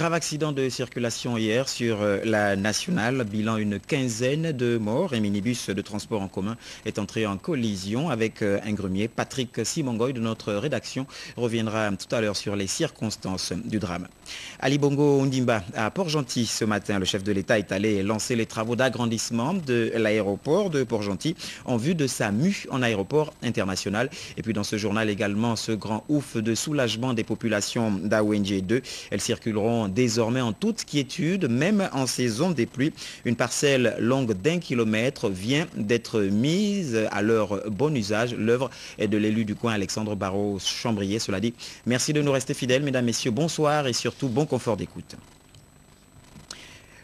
Grave accident de circulation hier sur la nationale. Bilan une quinzaine de morts. Un minibus de transport en commun est entré en collision avec un grumier. Patrick Simongoy de notre rédaction reviendra tout à l'heure sur les circonstances du drame. Ali Bongo Ondimba à Port-Gentil ce matin. Le chef de l'État est allé lancer les travaux d'agrandissement de l'aéroport de Port-Gentil en vue de sa mue en aéroport international. Et puis dans ce journal également ce grand ouf de soulagement des populations d'Awenge 2. Elles circuleront désormais en toute quiétude, même en saison des pluies. Une parcelle longue d'1 kilomètre vient d'être mise à leur bon usage. L'œuvre est de l'élu du coin Alexandre Barrault-Chambrier. Cela dit, merci de nous rester fidèles, mesdames, messieurs. Bonsoir et surtout bon confort d'écoute.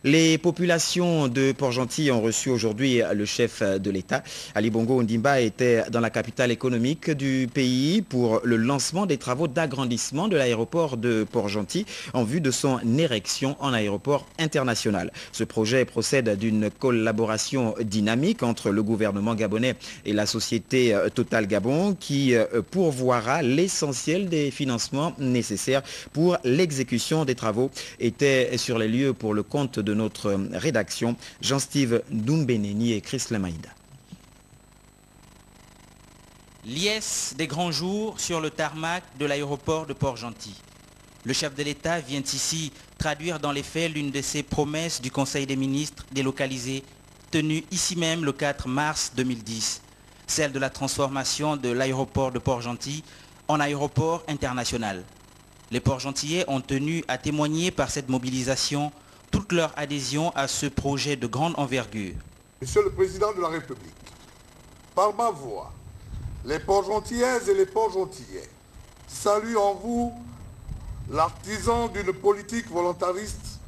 Les populations de Port-Gentil ont reçu aujourd'hui le chef de l'État. Ali Bongo Ondimba était dans la capitale économique du pays pour le lancement des travaux d'agrandissement de l'aéroport de Port-Gentil en vue de son érection en aéroport international. Ce projet procède d'une collaboration dynamique entre le gouvernement gabonais et la société Total Gabon qui pourvoira l'essentiel des financements nécessaires pour l'exécution des travaux. Était sur les lieux pour le compte de notre rédaction, Jean-Steve Doumbeneni et Chris Lemaïda. Liesse des grands jours sur le tarmac de l'aéroport de Port-Gentil. Le chef de l'État vient ici traduire dans les faits l'une de ses promesses du Conseil des ministres délocalisé, tenue ici même le 4 mars 2010, celle de la transformation de l'aéroport de Port-Gentil en aéroport international. Les Port-Gentillais ont tenu à témoigner par cette mobilisation toute leur adhésion à ce projet de grande envergure. Monsieur le Président de la République, par ma voix, les Port-Gentillaises et les Port-Gentillais saluent en vous l'artisan d'une politique volontariste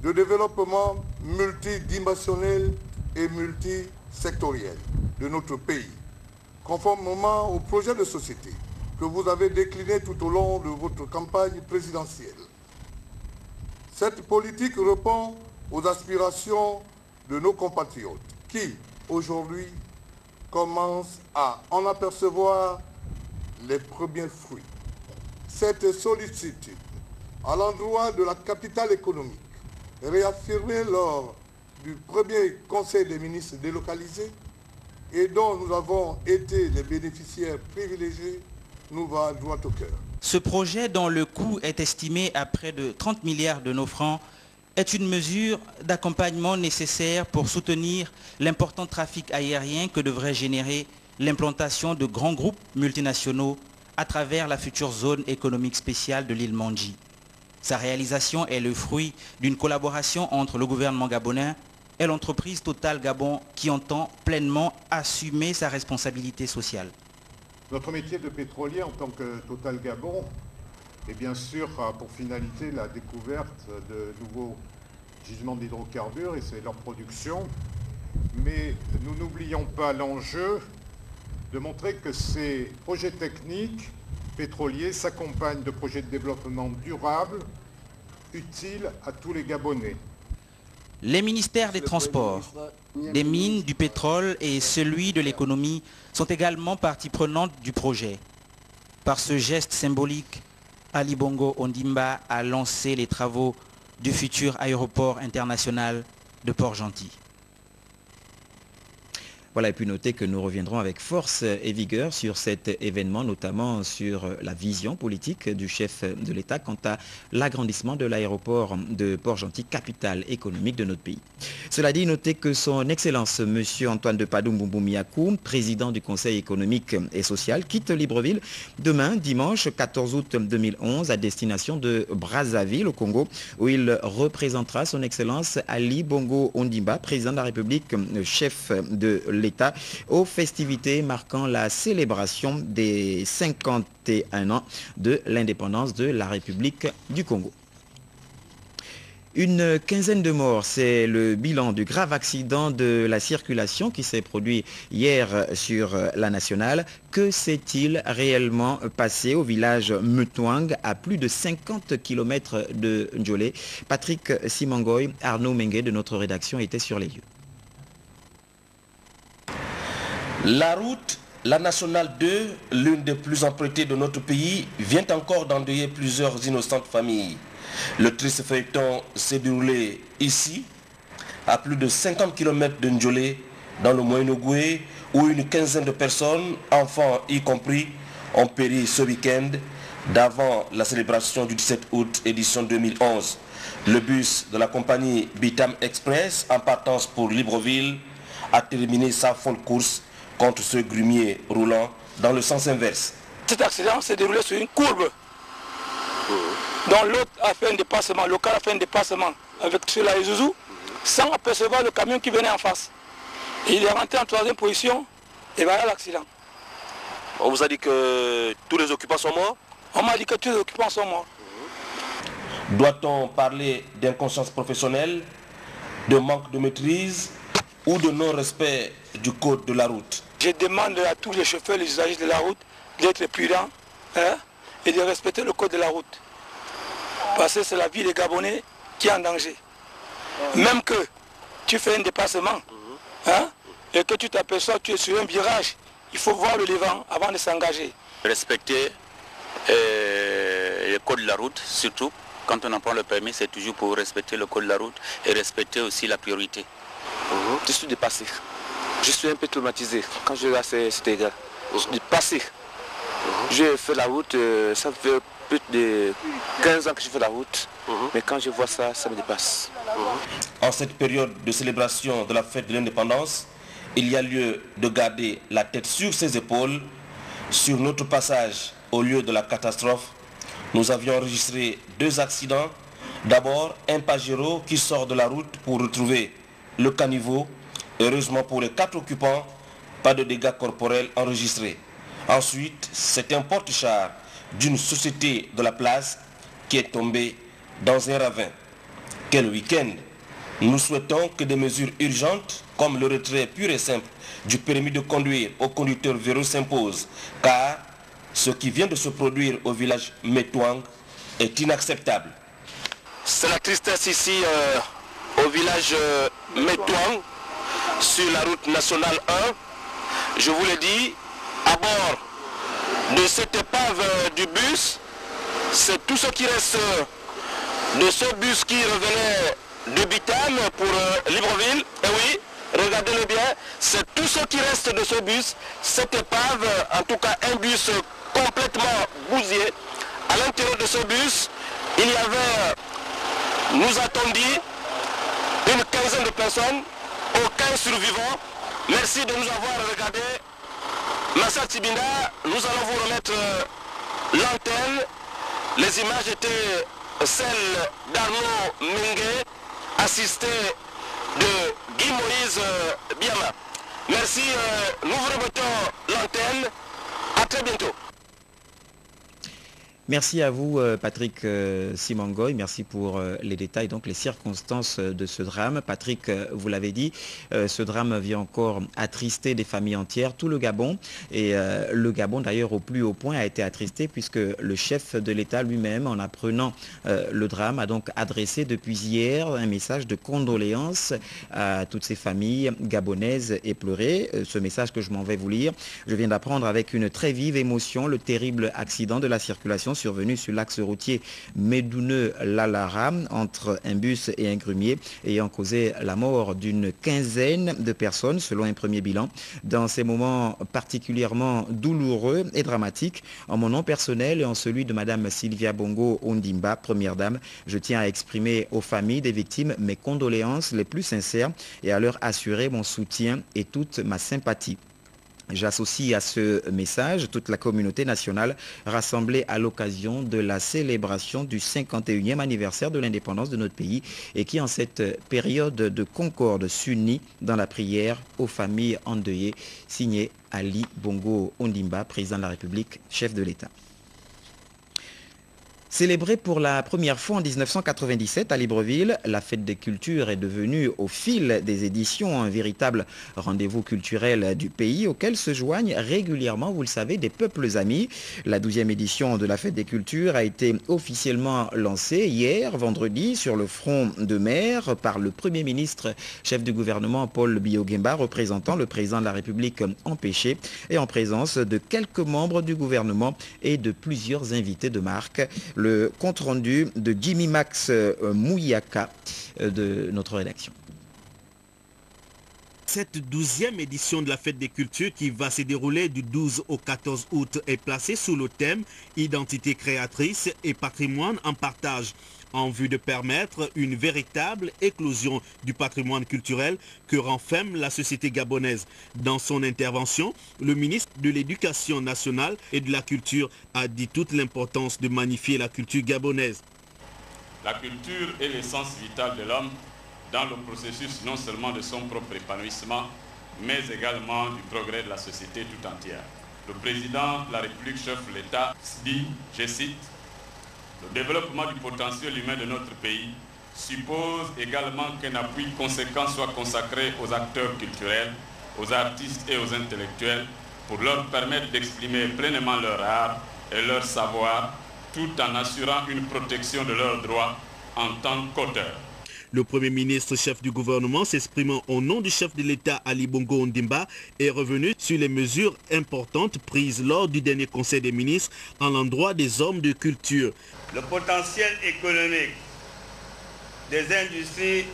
de développement multidimensionnel et multisectoriel de notre pays, conformément au projet de société que vous avez décliné tout au long de votre campagne présidentielle. Cette politique répond aux aspirations de nos compatriotes qui, aujourd'hui, commencent à en apercevoir les premiers fruits. Cette sollicitude à l'endroit de la capitale économique, réaffirmée lors du premier Conseil des ministres délocalisé et dont nous avons été les bénéficiaires privilégiés, nous va droit au cœur. Ce projet, dont le coût est estimé à près de 30 milliards de nos francs, est une mesure d'accompagnement nécessaire pour soutenir l'important trafic aérien que devrait générer l'implantation de grands groupes multinationaux à travers la future zone économique spéciale de l'île Mandji. Sa réalisation est le fruit d'une collaboration entre le gouvernement gabonais et l'entreprise Total Gabon qui entend pleinement assumer sa responsabilité sociale. Notre métier de pétrolier en tant que Total Gabon est bien sûr pour finalité la découverte de nouveaux gisements d'hydrocarbures et c'est leur production. Mais nous n'oublions pas l'enjeu de montrer que ces projets techniques pétroliers s'accompagnent de projets de développement durable utiles à tous les Gabonais. Les ministères des Transports, des Mines, du Pétrole et celui de l'Économie sont également partie prenante du projet. Par ce geste symbolique, Ali Bongo Ondimba a lancé les travaux du futur aéroport international de Port-Gentil. Voilà, et puis notez que nous reviendrons avec force et vigueur sur cet événement, notamment sur la vision politique du chef de l'État quant à l'agrandissement de l'aéroport de Port-Gentil, capitale économique de notre pays. Cela dit, notez que son Excellence, M. Antoine de Padoum-Boumboum-Miakou, président du Conseil économique et social, quitte Libreville demain, dimanche 14 août 2011, à destination de Brazzaville, au Congo, où il représentera son Excellence Ali Bongo Ondimba, président de la République, chef de l'État, aux festivités marquant la célébration des 51 ans de l'indépendance de la République du Congo. Une quinzaine de morts, c'est le bilan du grave accident de la circulation qui s'est produit hier sur la nationale. Que s'est-il réellement passé au village Metouang, à plus de 50 km de Ndjolé? Patrick Simongoy, Arnaud Mengue de notre rédaction étaient sur les lieux. La route, la nationale 2, l'une des plus empruntées de notre pays, vient encore d'endeuiller plusieurs innocentes familles. Le triste feuilleton s'est déroulé ici, à plus de 50 km de Ndjolé, dans le Moyen-Ogoué, où une quinzaine de personnes, enfants y compris, ont péri ce week-end d'avant la célébration du 17 août édition 2011. Le bus de la compagnie Bitam Express, en partance pour Libreville, a terminé sa folle course contre ce grumier roulant dans le sens inverse. Cet accident s'est déroulé sur une courbe, dont l'autre a fait un dépassement, le car a fait un dépassement sur la Isuzu, sans apercevoir le camion qui venait en face. Et il est rentré en troisième position et voilà l'accident. On vous a dit que tous les occupants sont morts? On m'a dit que tous les occupants sont morts. Doit-on parler d'inconscience professionnelle, de manque de maîtrise ou de non-respect du code de la route? Je demande à tous les chauffeurs, les usagers de la route d'être prudents et de respecter le code de la route. Parce que c'est la vie des Gabonais qui est en danger. Même que tu fais un dépassement et que tu t'aperçois que tu es sur un virage, il faut voir le devant avant de s'engager. Respecter le code de la route, surtout quand on en prend le permis, c'est toujours pour respecter le code de la route et respecter aussi la priorité. Je suis dépassé. Je suis un peu traumatisé quand je vois cet égard. Je suis dépassé. J'ai fait la route, ça fait plus de 15 ans que je fais la route, mais quand je vois ça, ça me dépasse. En cette période de célébration de la fête de l'indépendance, il y a lieu de garder la tête sur ses épaules. Sur notre passage au lieu de la catastrophe, nous avions enregistré 2 accidents. D'abord, un Pajero qui sort de la route pour retrouver le caniveau. Heureusement pour les 4 occupants, pas de dégâts corporels enregistrés. Ensuite, c'est un porte-char d'une société de la place qui est tombé dans un ravin. Quel week-end! Nous souhaitons que des mesures urgentes, comme le retrait pur et simple du permis de conduire aux conducteurs véreux s'imposent, car ce qui vient de se produire au village Metouang est inacceptable. C'est la tristesse ici au village Metouang, sur la route nationale 1. Je vous l'ai dit, à bord de cette épave du bus, c'est tout ce qui reste de ce bus qui revenait de Bitam pour Libreville. Et oui, regardez-le bien, c'est tout ce qui reste de ce bus, cette épave, en tout cas un bus complètement bousillé. À l'intérieur de ce bus, il y avait, nous a-t-on dit, une quinzaine de personnes, aucun survivant. Merci de nous avoir regardé. Massa Tibinda, nous allons vous remettre l'antenne. Les images étaient celles d'Arnaud Mingue, assisté de Guy Moïse Biama. Merci, nous vous remettons l'antenne. À très bientôt. Merci à vous Patrick Simangoy, merci pour les détails, donc les circonstances de ce drame. Patrick, vous l'avez dit, ce drame vient encore attrister des familles entières, tout le Gabon. Et le Gabon d'ailleurs au plus haut point a été attristé puisque le chef de l'État lui-même, en apprenant le drame, a donc adressé depuis hier un message de condoléances à toutes ces familles gabonaises éplorées. Ce message que je m'en vais vous lire, je viens d'apprendre avec une très vive émotion le terrible accident de la circulation survenu sur l'axe routier Médouneux-Lalara entre un bus et un grumier ayant causé la mort d'une quinzaine de personnes selon un premier bilan. Dans ces moments particulièrement douloureux et dramatiques, en mon nom personnel et en celui de Madame Sylvia Bongo Ondimba, première dame, je tiens à exprimer aux familles des victimes mes condoléances les plus sincères et à leur assurer mon soutien et toute ma sympathie. J'associe à ce message toute la communauté nationale rassemblée à l'occasion de la célébration du 51e anniversaire de l'indépendance de notre pays et qui en cette période de concorde s'unit dans la prière aux familles endeuillées. Signé Ali Bongo Ondimba, président de la République, chef de l'État. Célébrée pour la première fois en 1997 à Libreville, la fête des cultures est devenue au fil des éditions un véritable rendez-vous culturel du pays auquel se joignent régulièrement, vous le savez, des peuples amis. La 12e édition de la fête des cultures a été officiellement lancée hier, vendredi, sur le front de mer par le Premier ministre, chef du gouvernement Paul Biya-Oguemba, représentant le président de la République empêché et en présence de quelques membres du gouvernement et de plusieurs invités de marque. Le compte-rendu de Jimmy Max Mouyaka de notre rédaction. Cette 12e édition de la Fête des Cultures qui va se dérouler du 12 au 14 août est placée sous le thème « Identité créatrice et patrimoine en partage » en vue de permettre une véritable éclosion du patrimoine culturel que renferme la société gabonaise. Dans son intervention, le ministre de l'Éducation nationale et de la Culture a dit toute l'importance de magnifier la culture gabonaise. La culture est l'essence vitale de l'homme dans le processus non seulement de son propre épanouissement, mais également du progrès de la société tout entière. Le président de la République, chef de l'État, dit, je cite, « Le développement du potentiel humain de notre pays suppose également qu'un appui conséquent soit consacré aux acteurs culturels, aux artistes et aux intellectuels pour leur permettre d'exprimer pleinement leur art et leur savoir tout en assurant une protection de leurs droits en tant qu'auteurs. » Le Premier ministre, chef du gouvernement, s'exprimant au nom du chef de l'État Ali Bongo Ondimba, est revenu sur les mesures importantes prises lors du dernier Conseil des ministres à l'endroit des hommes de culture. Le potentiel économique des industries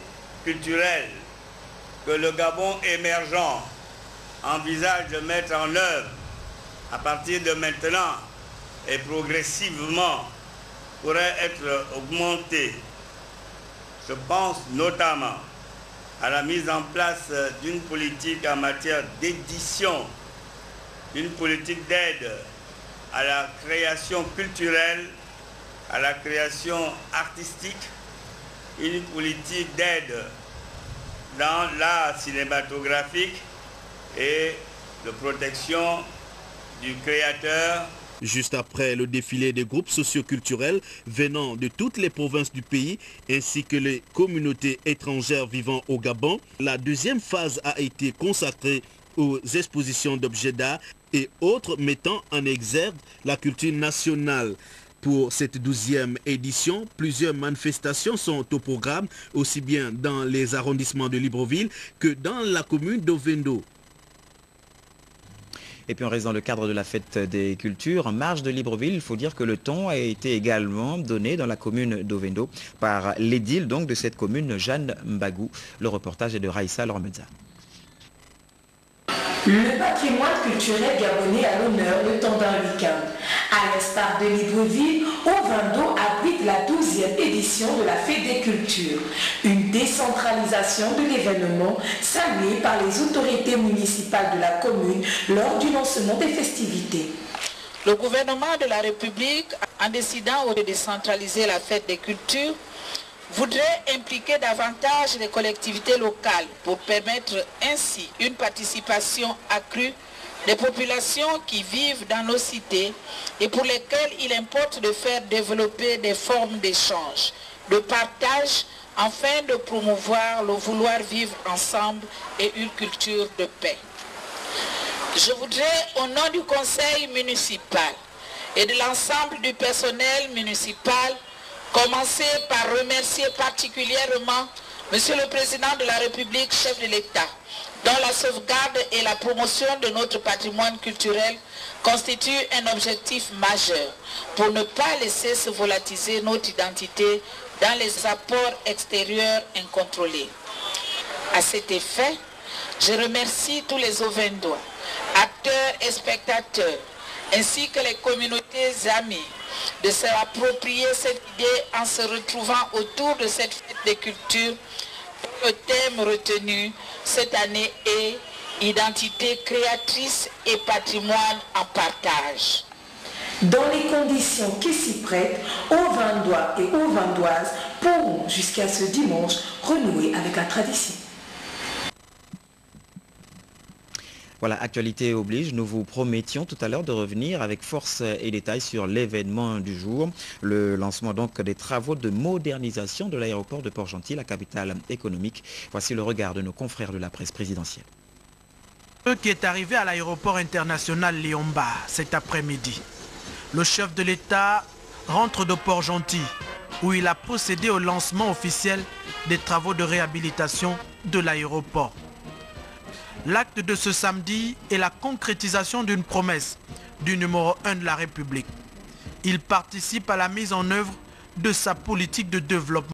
culturelles que le Gabon émergent envisage de mettre en œuvre à partir de maintenant et progressivement pourrait être augmenté. Je pense notamment à la mise en place d'une politique en matière d'édition, d'une politique d'aide à la création culturelle, à la création artistique, une politique d'aide dans l'art cinématographique et de protection du créateur. Juste après le défilé des groupes socioculturels venant de toutes les provinces du pays ainsi que les communautés étrangères vivant au Gabon, la deuxième phase a été consacrée aux expositions d'objets d'art et autres mettant en exergue la culture nationale. Pour cette 12e édition, plusieurs manifestations sont au programme, aussi bien dans les arrondissements de Libreville que dans la commune d'Ovendo. Et puis on reste dans le cadre de la fête des cultures. En marge de Libreville, il faut dire que le ton a été également donné dans la commune d'Ovendo par l'édile donc de cette commune, Jeanne Mbagou. Le reportage est de Raïssa Lormedza. Le patrimoine culturel gabonais à l'honneur le temps d'un week-end. À l'instar de Libreville, Ovendo abrite la 12e édition de la Fête des Cultures. Une décentralisation de l'événement saluée par les autorités municipales de la commune lors du lancement des festivités. Le gouvernement de la République, en décidant de décentraliser la Fête des Cultures, voudrait impliquer davantage les collectivités locales pour permettre ainsi une participation accrue des populations qui vivent dans nos cités et pour lesquelles il importe de faire développer des formes d'échange, de partage, afin de promouvoir le vouloir vivre ensemble et une culture de paix. Je voudrais, au nom du conseil municipal et de l'ensemble du personnel municipal, commencer par remercier particulièrement Monsieur le Président de la République, chef de l'État, dont la sauvegarde et la promotion de notre patrimoine culturel constituent un objectif majeur pour ne pas laisser se volatiliser notre identité dans les apports extérieurs incontrôlés. À cet effet, je remercie tous les Ovendois, acteurs et spectateurs, ainsi que les communautés amies, de se approprier cette idée en se retrouvant autour de cette fête des cultures. Le thème retenu cette année est « Identité créatrice et patrimoine en partage ». Dans les conditions qui s'y prêtent, Ovendois et Ovendoises pourront jusqu'à ce dimanche renouer avec la tradition. Voilà, actualité oblige, nous vous promettions tout à l'heure de revenir avec force et détails sur l'événement du jour, le lancement donc des travaux de modernisation de l'aéroport de Port-Gentil, la capitale économique. Voici le regard de nos confrères de la presse présidentielle. Qui est arrivé à l'aéroport international Liomba cet après-midi. Le chef de l'État rentre de Port-Gentil où il a procédé au lancement officiel des travaux de réhabilitation de l'aéroport. L'acte de ce samedi est la concrétisation d'une promesse du numéro 1 de la République. Il participe à la mise en œuvre de sa politique de développement.